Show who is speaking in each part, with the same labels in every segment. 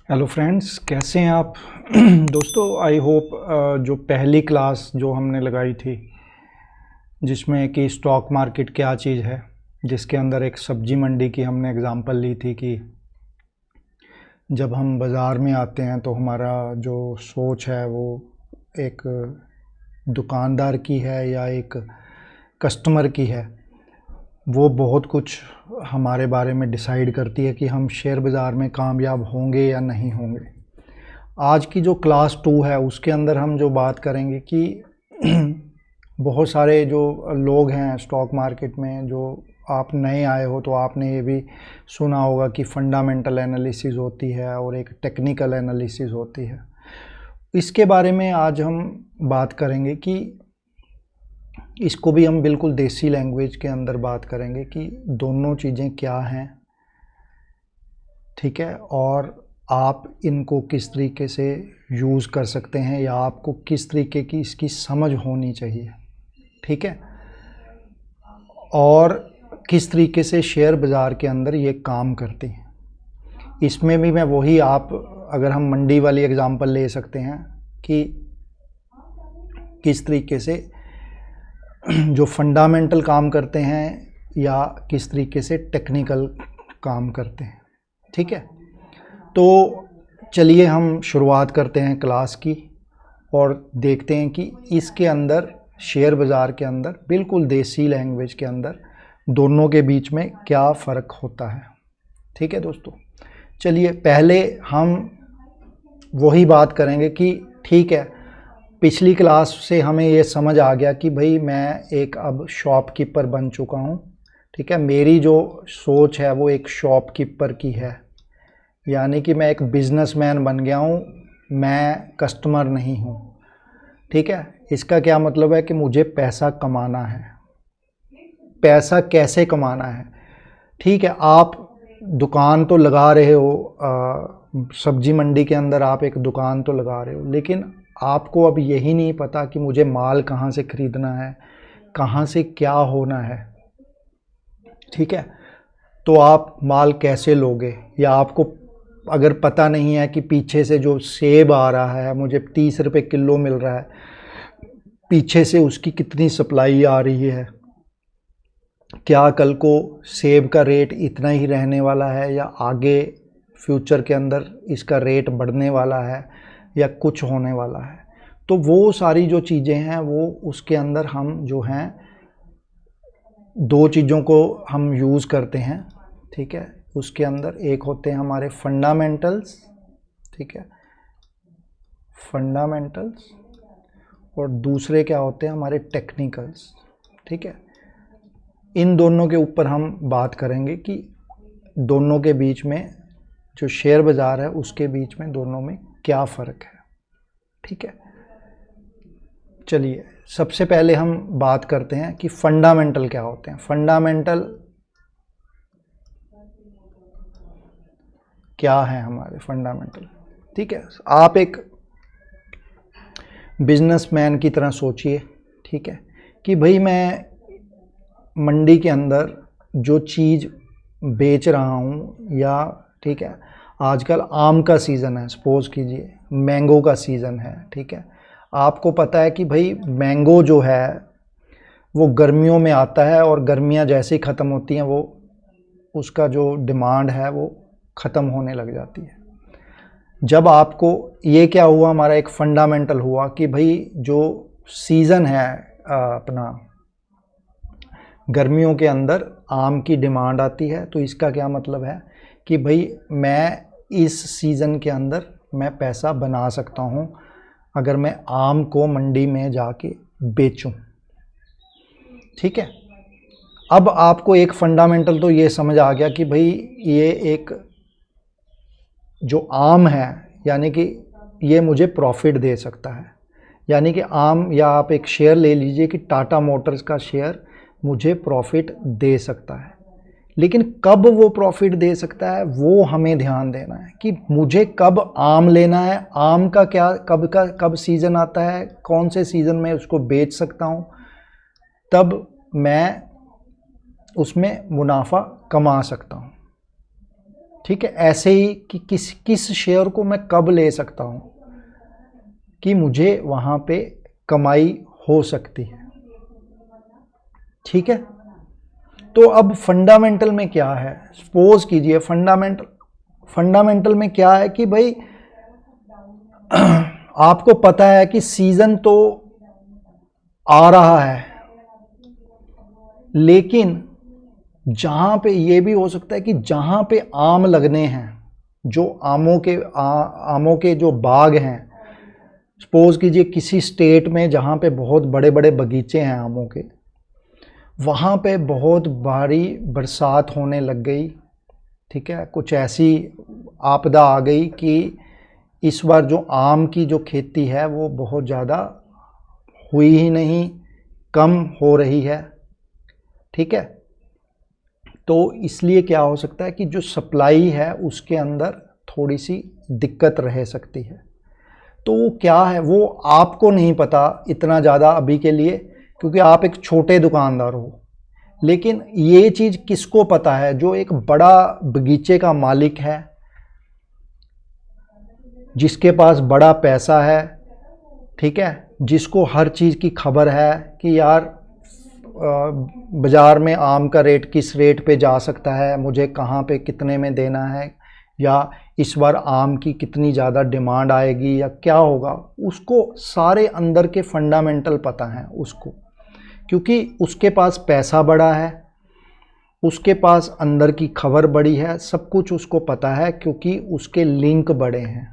Speaker 1: Hello friends, कैसे हैं आप? दोस्तों, आई होप जो पहली क्लास जो हमने लगाई थी जिसमें कि स्टॉक मार्केट क्या चीज़ है, जिसके अंदर एक सब्जी मंडी की हमने एग्जांपल ली थी कि जब हम बाज़ार में आते हैं तो हमारा जो सोच है वो एक दुकानदार की है या एक कस्टमर की है। वो बहुत कुछ हमारे बारे में डिसाइड करती है कि हम शेयर बाज़ार में कामयाब होंगे या नहीं होंगे। आज की जो क्लास 2 है उसके अंदर हम जो बात करेंगे कि बहुत सारे जो लोग हैं स्टॉक मार्केट में, जो आप नए आए हो तो आपने ये भी सुना होगा कि फंडामेंटल एनालिसिस होती है और एक टेक्निकल एनालिसिस होती है। इसके बारे में आज हम बात करेंगे कि इसको भी हम बिल्कुल देसी लैंग्वेज के अंदर बात करेंगे कि दोनों चीज़ें क्या हैं, ठीक है, और आप इनको किस तरीके से यूज़ कर सकते हैं या आपको किस तरीके की इसकी समझ होनी चाहिए, ठीक है, और किस तरीके से शेयर बाज़ार के अंदर ये काम करती हैं। इसमें भी मैं वही, आप अगर हम मंडी वाली एग्जांपल ले सकते हैं कि किस तरीके से जो फंडामेंटल काम करते हैं या किस तरीके से टेक्निकल काम करते हैं, ठीक है। तो चलिए हम शुरुआत करते हैं क्लास की और देखते हैं कि इसके अंदर शेयर बाज़ार के अंदर बिल्कुल देसी लैंग्वेज के अंदर दोनों के बीच में क्या फ़र्क होता है, ठीक है दोस्तों। चलिए पहले हम वही बात करेंगे कि ठीक है, पिछली क्लास से हमें ये समझ आ गया कि भाई मैं एक अब शॉपकीपर बन चुका हूँ, ठीक है। मेरी जो सोच है वो एक शॉपकीपर की है, यानी कि मैं एक बिजनेसमैन बन गया हूँ, मैं कस्टमर नहीं हूँ, ठीक है। इसका क्या मतलब है कि मुझे पैसा कमाना है। पैसा कैसे कमाना है, ठीक है। आप दुकान तो लगा रहे हो, सब्जी मंडी के अंदर आप एक दुकान तो लगा रहे हो, लेकिन आपको अब यही नहीं पता कि मुझे माल कहाँ से ख़रीदना है, कहाँ से क्या होना है, ठीक है। तो आप माल कैसे लोगे, या आपको अगर पता नहीं है कि पीछे से जो सेब आ रहा है मुझे 30 रुपये किलो मिल रहा है, पीछे से उसकी कितनी सप्लाई आ रही है, क्या कल को सेब का रेट इतना ही रहने वाला है या आगे फ्यूचर के अंदर इसका रेट बढ़ने वाला है या कुछ होने वाला है। तो वो सारी जो चीज़ें हैं वो उसके अंदर हम जो हैं दो चीज़ों को हम यूज़ करते हैं, ठीक है। उसके अंदर एक होते हैं हमारे फंडामेंटल्स, ठीक है, फंडामेंटल्स, और दूसरे क्या होते हैं हमारे टेक्निकल्स, ठीक है। इन दोनों के ऊपर हम बात करेंगे कि दोनों के बीच में जो शेयर बाज़ार है उसके बीच में दोनों में क्या फ़र्क है, ठीक है। चलिए सबसे पहले हम बात करते हैं कि फंडामेंटल क्या होते हैं। फंडामेंटल क्या है हमारे फंडामेंटल, ठीक है। आप एक बिजनेसमैन की तरह सोचिए, ठीक है, कि भाई मैं मंडी के अंदर जो चीज़ बेच रहा हूँ, या ठीक है, आजकल आम का सीज़न है, सपोज़ कीजिए मैंगो का सीज़न है, ठीक है। आपको पता है कि भाई मैंगो जो है वो गर्मियों में आता है और गर्मियाँ जैसे ही ख़त्म होती हैं वो उसका जो डिमांड है वो ख़त्म होने लग जाती है। जब आपको ये क्या हुआ, हमारा एक फंडामेंटल हुआ कि भाई जो सीज़न है अपना गर्मियों के अंदर आम की डिमांड आती है, तो इसका क्या मतलब है कि भाई मैं इस सीज़न के अंदर मैं पैसा बना सकता हूँ अगर मैं आम को मंडी में जाके बेचूं, ठीक है। अब आपको एक फंडामेंटल तो ये समझ आ गया कि भाई ये एक जो आम है यानी कि ये मुझे प्रॉफिट दे सकता है, यानी कि आम, या आप एक शेयर ले लीजिए कि टाटा मोटर्स का शेयर मुझे प्रॉफिट दे सकता है। लेकिन कब वो प्रॉफिट दे सकता है वो हमें ध्यान देना है कि मुझे कब आम लेना है, आम का क्या कब सीज़न आता है, कौन से सीज़न में उसको बेच सकता हूँ, तब मैं उसमें मुनाफा कमा सकता हूँ, ठीक है, ऐसे ही कि किस शेयर को मैं कब ले सकता हूँ कि मुझे वहाँ पे कमाई हो सकती है। ठीक है, तो अब फंडामेंटल में क्या है, सपोज कीजिए फंडामेंटल में क्या है कि भाई आपको पता है कि सीजन तो आ रहा है, लेकिन जहाँ पे ये भी हो सकता है कि जहाँ पे आम लगने हैं, जो आमों के जो बाग हैं, सपोज कीजिए किसी स्टेट में जहाँ पे बहुत बड़े बड़े बगीचे हैं आमों के, वहाँ पे बहुत भारी बरसात होने लग गई। ठीक है, कुछ ऐसी आपदा आ गई कि इस बार जो आम की जो खेती है वो बहुत ज़्यादा हुई ही नहीं, कम हो रही है। ठीक है, तो इसलिए क्या हो सकता है कि जो सप्लाई है उसके अंदर थोड़ी सी दिक्कत रह सकती है। तो वो क्या है वो आपको नहीं पता इतना ज़्यादा अभी के लिए, क्योंकि आप एक छोटे दुकानदार हो। लेकिन ये चीज़ किसको पता है, जो एक बड़ा बगीचे का मालिक है, जिसके पास बड़ा पैसा है, ठीक है, जिसको हर चीज़ की खबर है कि यार बाज़ार में आम का रेट किस रेट पे जा सकता है, मुझे कहाँ पे कितने में देना है, या इस बार आम की कितनी ज़्यादा डिमांड आएगी या क्या होगा, उसको सारे अंदर के फंडामेंटल पता हैं उसको, क्योंकि उसके पास पैसा बड़ा है, उसके पास अंदर की खबर बड़ी है, सब कुछ उसको पता है क्योंकि उसके लिंक बड़े हैं।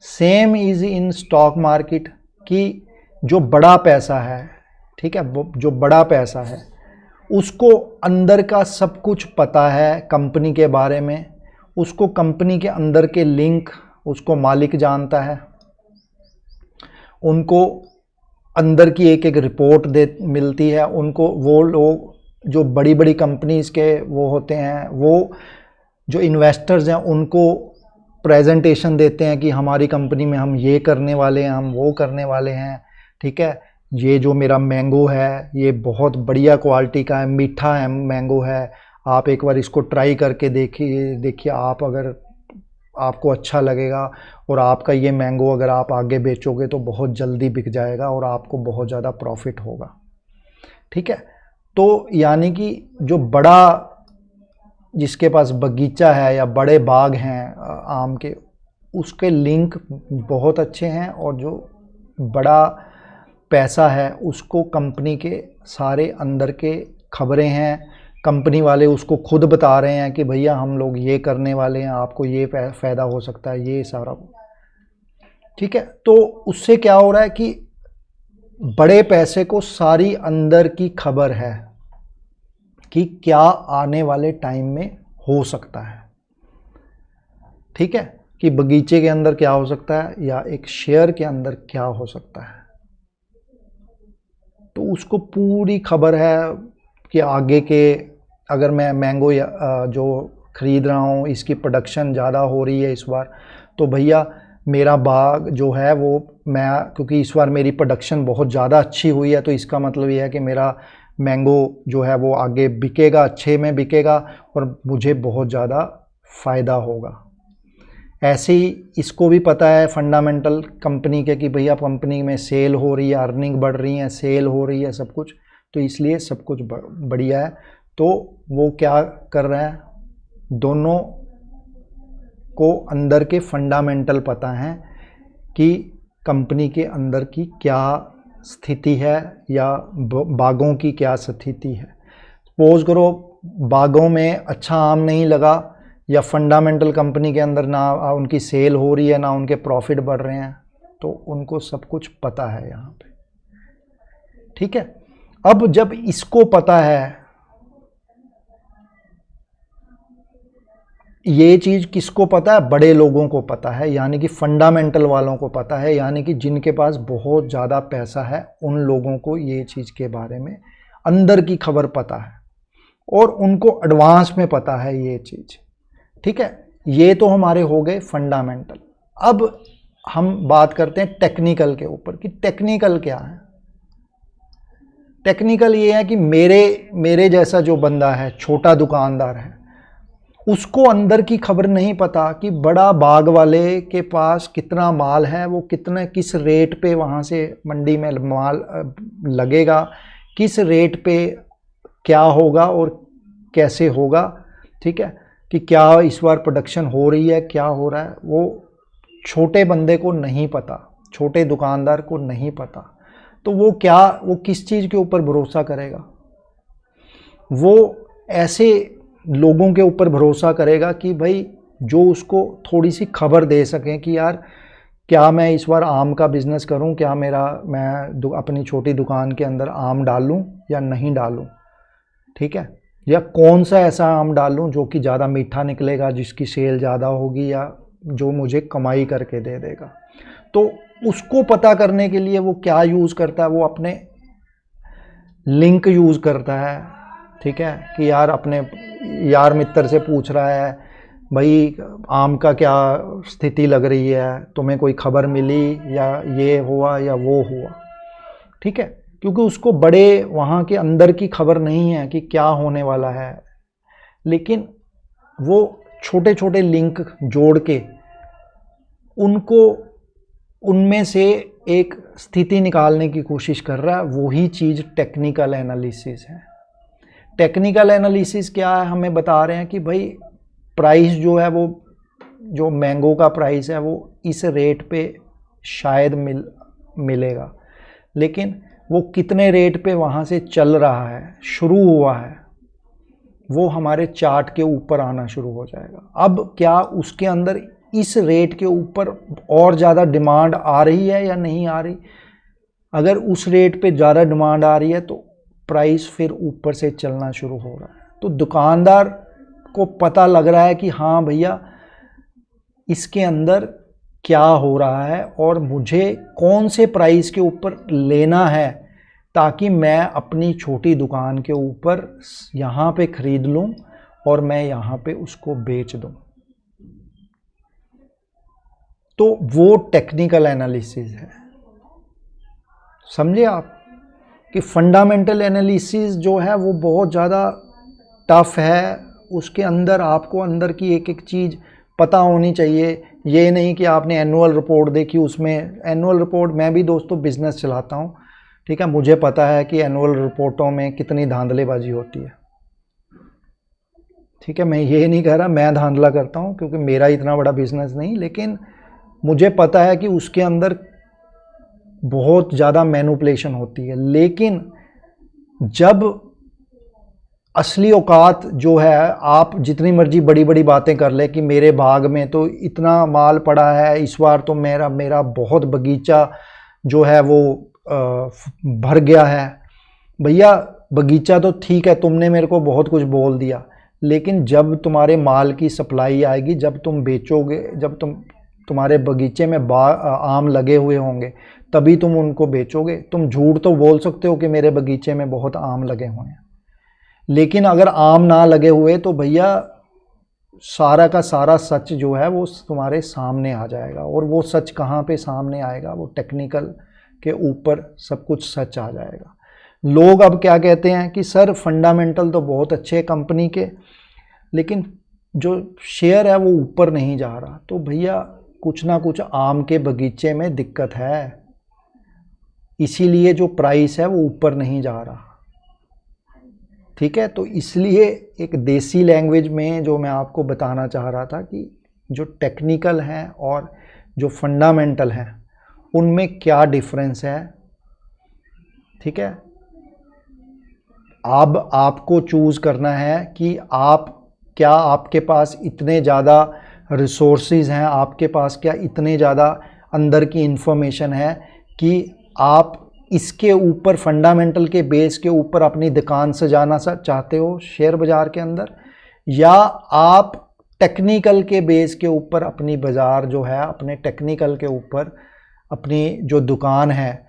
Speaker 1: Same is in stock market कि जो बड़ा पैसा है, ठीक है, जो बड़ा पैसा है उसको अंदर का सब कुछ पता है कंपनी के बारे में, उसको कंपनी के अंदर के लिंक उसको मालिक जानता है, उनको अंदर की एक एक रिपोर्ट मिलती है उनको। वो लोग जो बड़ी बड़ी कंपनीज़ के वो होते हैं, वो जो इन्वेस्टर्स हैं उनको प्रेजेंटेशन देते हैं कि हमारी कंपनी में हम ये करने वाले हैं, हम वो करने वाले हैं। ठीक है, ये जो मेरा मैंगो है ये बहुत बढ़िया क्वालिटी का है, मीठा है मैंगो है, आप एक बार इसको ट्राई करके देखिए आप, अगर आपको अच्छा लगेगा और आपका ये मैंगो अगर आप आगे बेचोगे तो बहुत जल्दी बिक जाएगा और आपको बहुत ज़्यादा प्रॉफिट होगा। ठीक है, तो यानी कि जो बड़ा, जिसके पास बगीचा है या बड़े बाग हैं आम के, उसके लिंक बहुत अच्छे हैं, और जो बड़ा पैसा है उसको कंपनी के सारे अंदर के खबरें हैं, कंपनी वाले उसको खुद बता रहे हैं कि भैया हम लोग ये करने वाले हैं, आपको ये फ़ायदा हो सकता है, ये सारा। ठीक है, तो उससे क्या हो रहा है कि बड़े पैसे को सारी अंदर की खबर है कि क्या आने वाले टाइम में हो सकता है। ठीक है, कि बगीचे के अंदर क्या हो सकता है या एक शेयर के अंदर क्या हो सकता है, तो उसको पूरी खबर है कि आगे के, अगर मैं मैंगो जो ख़रीद रहा हूँ इसकी प्रोडक्शन ज़्यादा हो रही है इस बार, तो भैया मेरा बाग जो है वो मैं, क्योंकि इस बार मेरी प्रोडक्शन बहुत ज़्यादा अच्छी हुई है, तो इसका मतलब ये है कि मेरा मैंगो जो है वो आगे बिकेगा, अच्छे में बिकेगा और मुझे बहुत ज़्यादा फ़ायदा होगा। ऐसे ही इसको भी पता है फंडामेंटल कंपनी के कि भैया कंपनी में सेल हो रही है, अर्निंग बढ़ रही है, सेल हो रही है, सब कुछ, तो इसलिए सब कुछ बढ़िया है। तो वो क्या कर रहा है, दोनों को अंदर के फंडामेंटल पता हैं कि कंपनी के अंदर की क्या स्थिति है या बागों की क्या स्थिति है। सपोज करो बागों में अच्छा आम नहीं लगा, या फंडामेंटल कंपनी के अंदर ना उनकी सेल हो रही है, ना उनके प्रॉफिट बढ़ रहे हैं, तो उनको सब कुछ पता है यहाँ पे। ठीक है, अब जब इसको पता है, ये चीज़ किसको पता है, बड़े लोगों को पता है, यानी कि फंडामेंटल वालों को पता है, यानी कि जिनके पास बहुत ज़्यादा पैसा है उन लोगों को ये चीज़ के बारे में अंदर की खबर पता है और उनको एडवांस में पता है ये चीज़। ठीक है, ये तो हमारे हो गए फंडामेंटल। अब हम बात करते हैं टेक्निकल के ऊपर कि टेक्निकल क्या है। टेक्निकल ये है कि मेरे जैसा जो बंदा है, छोटा दुकानदार है, उसको अंदर की खबर नहीं पता कि बड़ा बाग वाले के पास कितना माल है, वो कितने किस रेट पे वहाँ से मंडी में माल लगेगा, किस रेट पे क्या होगा और कैसे होगा, ठीक है, कि क्या इस बार प्रोडक्शन हो रही है, क्या हो रहा है, वो छोटे बंदे को नहीं पता, छोटे दुकानदार को नहीं पता। तो वो किस चीज़ के ऊपर भरोसा करेगा? वो ऐसे लोगों के ऊपर भरोसा करेगा कि भाई जो उसको थोड़ी सी खबर दे सकें कि यार क्या मैं इस बार आम का बिज़नेस करूं, क्या मैं अपनी छोटी दुकान के अंदर आम डालूं या नहीं डालूं, ठीक है, या कौन सा ऐसा आम डालूं जो कि ज़्यादा मीठा निकलेगा, जिसकी सेल ज़्यादा होगी या जो मुझे कमाई करके दे देगा। तो उसको पता करने के लिए वो क्या यूज़ करता है, वो अपने लिंक यूज़ करता है, ठीक है, कि यार अपने यार मित्र से पूछ रहा है भाई आम का क्या स्थिति लग रही है, तुम्हें कोई खबर मिली या ये हुआ या वो हुआ, ठीक है, क्योंकि उसको बड़े वहाँ के अंदर की खबर नहीं है कि क्या होने वाला है, लेकिन वो छोटे छोटे लिंक जोड़ के उनको उनमें से एक स्थिति निकालने की कोशिश कर रहा है। वही चीज़ टेक्निकल एनालिसिस है। टेक्निकल एनालिसिस क्या है, हमें बता रहे हैं कि भाई प्राइस जो है, वो जो मैंगो का प्राइस है वो इस रेट पे शायद मिलेगा, लेकिन वो कितने रेट पे वहाँ से चल रहा है, शुरू हुआ है, वो हमारे चार्ट के ऊपर आना शुरू हो जाएगा। अब क्या उसके अंदर इस रेट के ऊपर और ज़्यादा डिमांड आ रही है या नहीं आ रही? अगर उस रेट पे ज़्यादा डिमांड आ रही है तो प्राइस फिर ऊपर से चलना शुरू हो रहा है। तो दुकानदार को पता लग रहा है कि हाँ भैया इसके अंदर क्या हो रहा है और मुझे कौन से प्राइस के ऊपर लेना है ताकि मैं अपनी छोटी दुकान के ऊपर यहाँ पे ख़रीद लूँ और मैं यहाँ पे उसको बेच दूँ। तो वो टेक्निकल एनालिसिस है। समझे आप कि फंडामेंटल एनालिसिस जो है वो बहुत ज़्यादा टफ है। उसके अंदर आपको अंदर की एक एक चीज़ पता होनी चाहिए। ये नहीं कि आपने एनुअल रिपोर्ट देखी, उसमें एनुअल रिपोर्ट, मैं भी दोस्तों बिज़नेस चलाता हूँ, ठीक है, मुझे पता है कि एनुअल रिपोर्टों में कितनी धांधलेबाजी होती है, ठीक है। मैं ये नहीं कह रहा मैं धांधला करता हूँ क्योंकि मेरा इतना बड़ा बिज़नेस नहीं, लेकिन मुझे पता है कि उसके अंदर बहुत ज़्यादा मैनिपुलेशन होती है। लेकिन जब असली औकात जो है, आप जितनी मर्जी बड़ी बड़ी बातें कर ले कि मेरे बाग में तो इतना माल पड़ा है, इस बार तो मेरा बहुत बगीचा जो है वो भर गया है। भैया बगीचा तो ठीक है, तुमने मेरे को बहुत कुछ बोल दिया, लेकिन जब तुम्हारे माल की सप्लाई आएगी, जब तुम बेचोगे, जब तुम्हारे बगीचे में आम लगे हुए होंगे तभी तुम उनको बेचोगे। तुम झूठ तो बोल सकते हो कि मेरे बगीचे में बहुत आम लगे हुए हैं, लेकिन अगर आम ना लगे हुए तो भैया सारा का सारा सच जो है वो तुम्हारे सामने आ जाएगा। और वो सच कहाँ पे सामने आएगा? वो टेक्निकल के ऊपर सब कुछ सच आ जाएगा। लोग अब क्या कहते हैं कि सर फंडामेंटल तो बहुत अच्छे हैं कंपनी के, लेकिन जो शेयर है वो ऊपर नहीं जा रहा। तो भैया कुछ ना कुछ आम के बगीचे में दिक्कत है, इसीलिए जो प्राइस है वो ऊपर नहीं जा रहा, ठीक है। तो इसलिए एक देसी लैंग्वेज में जो मैं आपको बताना चाह रहा था कि जो टेक्निकल हैं और जो फंडामेंटल हैं उनमें क्या डिफरेंस है, ठीक है। अब आपको चूज़ करना है कि क्या आपके पास इतने ज़्यादा रिसोर्सेज हैं, आपके पास क्या इतने ज़्यादा अंदर की इंफॉर्मेशन है कि आप इसके ऊपर फंडामेंटल के बेस के ऊपर अपनी दुकान सजाना चाहते हो शेयर बाज़ार के अंदर, या आप टेक्निकल के बेस के ऊपर अपनी बाज़ार जो है, अपने टेक्निकल के ऊपर अपनी जो दुकान है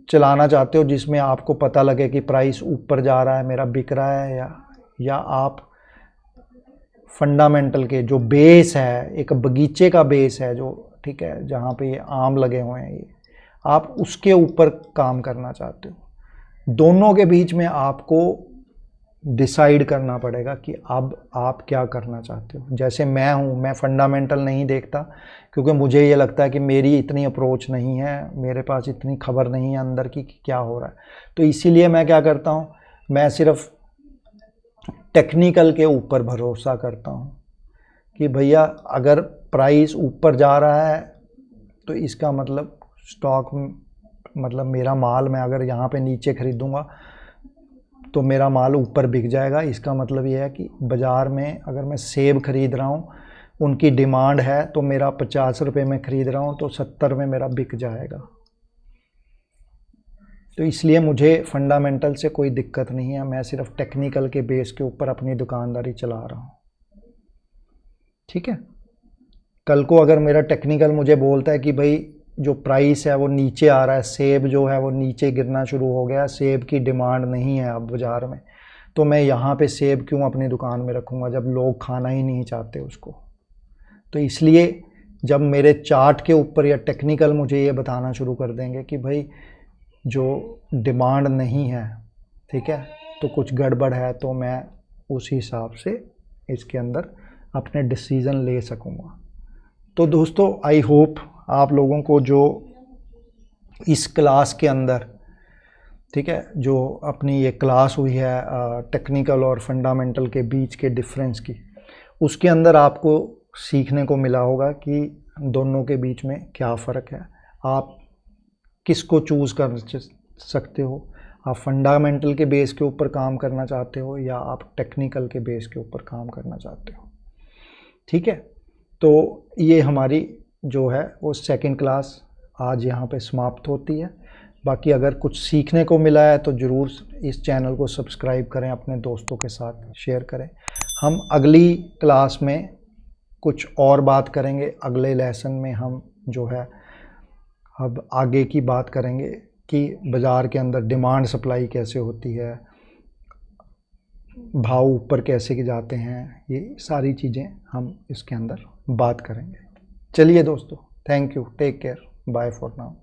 Speaker 1: चलाना चाहते हो, जिसमें आपको पता लगे कि प्राइस ऊपर जा रहा है, मेरा बिक रहा है, या आप फंडामेंटल के जो बेस है, एक बगीचे का बेस है जो, ठीक है, जहाँ पे ये आम लगे हुए हैं, ये आप उसके ऊपर काम करना चाहते हो। दोनों के बीच में आपको डिसाइड करना पड़ेगा कि अब आप क्या करना चाहते हो। जैसे मैं हूँ, मैं फंडामेंटल नहीं देखता क्योंकि मुझे ये लगता है कि मेरी इतनी अप्रोच नहीं है, मेरे पास इतनी खबर नहीं है अंदर की कि क्या हो रहा है। तो इसीलिए मैं क्या करता हूँ, मैं सिर्फ टेक्निकल के ऊपर भरोसा करता हूँ कि भैया अगर प्राइस ऊपर जा रहा है तो इसका मतलब स्टॉक, मतलब मेरा माल मैं अगर यहाँ पे नीचे ख़रीदूँगा तो मेरा माल ऊपर बिक जाएगा। इसका मतलब ये है कि बाज़ार में अगर मैं सेब ख़रीद रहा हूँ, उनकी डिमांड है तो मेरा 50 रुपये में ख़रीद रहा हूँ तो 70 में मेरा बिक जाएगा। तो इसलिए मुझे फंडामेंटल से कोई दिक्कत नहीं है, मैं सिर्फ टेक्निकल के बेस के ऊपर अपनी दुकानदारी चला रहा हूँ। ठीक है, कल को अगर मेरा टेक्निकल मुझे बोलता है कि भाई जो प्राइस है वो नीचे आ रहा है, सेब जो है वो नीचे गिरना शुरू हो गया, सेब की डिमांड नहीं है अब बाज़ार में, तो मैं यहाँ पे सेब क्यों अपनी दुकान में रखूँगा जब लोग खाना ही नहीं चाहते उसको। तो इसलिए जब मेरे चार्ट के ऊपर या टेक्निकल मुझे ये बताना शुरू कर देंगे कि भाई जो डिमांड नहीं है, ठीक है, तो कुछ गड़बड़ है, तो मैं उस हिसाब से इसके अंदर अपने डिसीज़न ले सकूँगा। तो दोस्तों, आई होप आप लोगों को जो इस क्लास के अंदर, ठीक है, जो अपनी ये क्लास हुई है टेक्निकल और फंडामेंटल के बीच के डिफरेंस की, उसके अंदर आपको सीखने को मिला होगा कि दोनों के बीच में क्या फ़र्क है, आप किसको चूज़ कर सकते हो, आप फंडामेंटल के बेस के ऊपर काम करना चाहते हो या आप टेक्निकल के बेस के ऊपर काम करना चाहते हो। ठीक है, तो ये हमारी जो है वो सेकंड क्लास आज यहाँ पे समाप्त होती है। बाकी अगर कुछ सीखने को मिला है तो ज़रूर इस चैनल को सब्सक्राइब करें, अपने दोस्तों के साथ शेयर करें। हम अगली क्लास में कुछ और बात करेंगे, अगले लेसन में हम जो है अब आगे की बात करेंगे कि बाज़ार के अंदर डिमांड सप्लाई कैसे होती है, भाव ऊपर कैसे जाते हैं, ये सारी चीज़ें हम इसके अंदर बात करेंगे। चलिए दोस्तों, thank you, take care, bye for now.